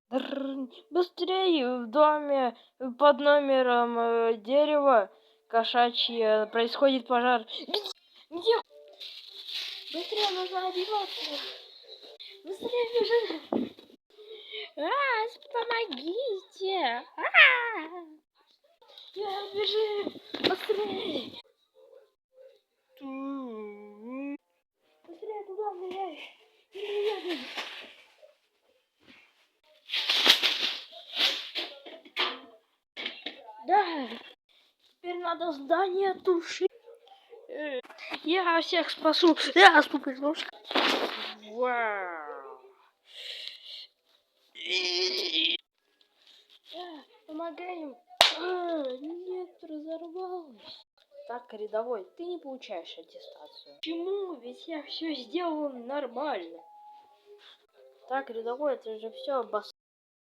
Быстрее в доме под номером дерева кошачье происходит пожар. Где? Быстрее нужно одеваться. Быстрее бежим. Помогите. Я бежим. Быстрее. Быстрее туда, бежай. Да. Теперь надо здание тушить. Я всех спасу. Я спасу. Вау. Помогаем. Нет, разорвалось. Так, рядовой, ты не получаешь аттестацию. Почему? Ведь я все сделал нормально. Так, рядовой, это же все